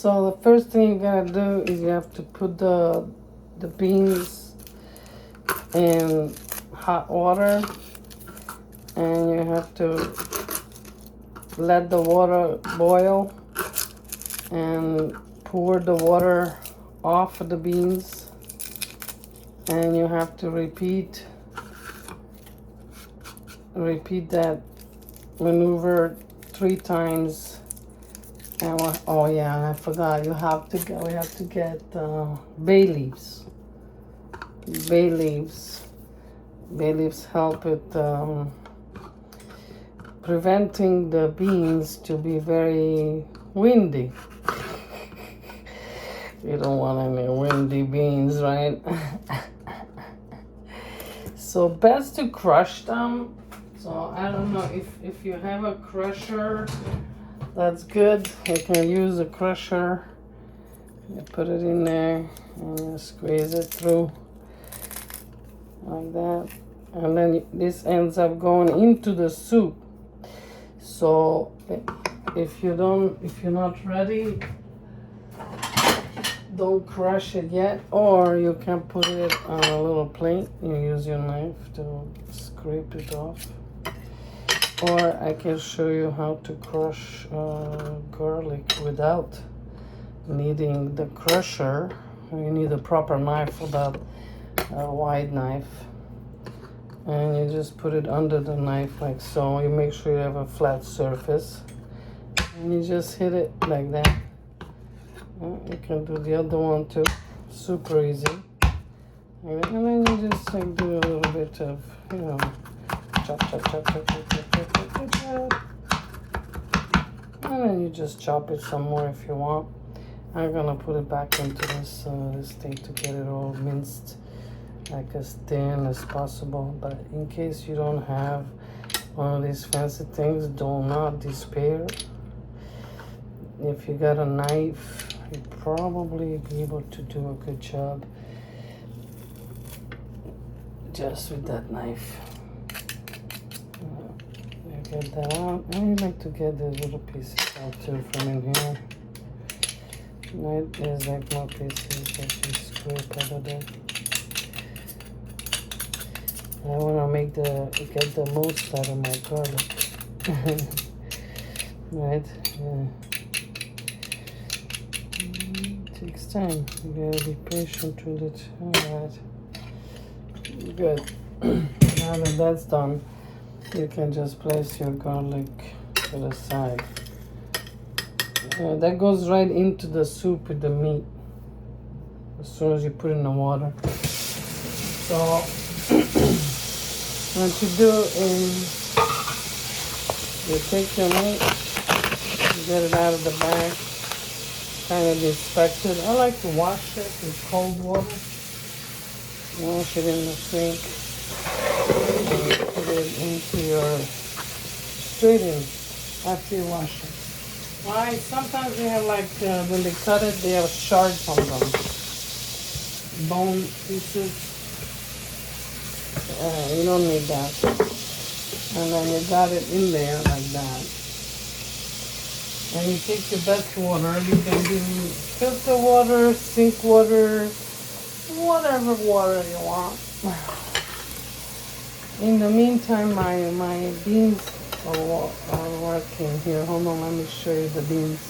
So the first thing you gotta do is you have to put the beans in hot water, and you have to let the water boil and pour the water off of the beans, and you have to repeat that maneuver 3 times. And oh yeah, I forgot. We have to get bay leaves. Bay leaves help with preventing the beans to be very windy. You don't want any windy beans, right? So best to crush them. So I don't know if you have a crusher. That's good. You can use a crusher. You put it in there and you squeeze it through like that, and then this ends up going into the soup. So if you're not ready, don't crush it yet, or you can put it on a little plate. You use your knife to scrape it off. Or I can show you how to crush garlic without needing the crusher. You need a proper knife for that, a wide knife. And you just put it under the knife like so. You make sure you have a flat surface. And you just hit it like that. You can do the other one too. Super easy. And then you just like do a little bit of, chop. And then you just chop it some more if you want. I'm gonna put it back into this thing to get it all minced like as thin as possible. But in case you don't have one of these fancy things, do not despair. If you got a knife, you'll probably be able to do a good job just with that knife. Get that out. I like to get the little pieces out too from in here. Right, there's like more pieces that you scrape out of there. I want to get the most out of my garlic. Right? Yeah. It takes time. You gotta be patient with it. Alright. Good. Now that that's done, you can just place your garlic to the side. That goes right into the soup with the meat as soon as you put it in the water. So what you do is you take your meat, you get it out of the bag, kind of inspect it. I like to wash it with cold water. Wash it in the sink. Put it into your straight in after you wash it. Why? Sometimes they have like when they cut it, they have shards on them, bone pieces. You don't need that. And then you got it in there like that. And you take your best water. You can do filter water, sink water, whatever water you want. In the meantime, my beans are working here. Hold on, let me show you the beans.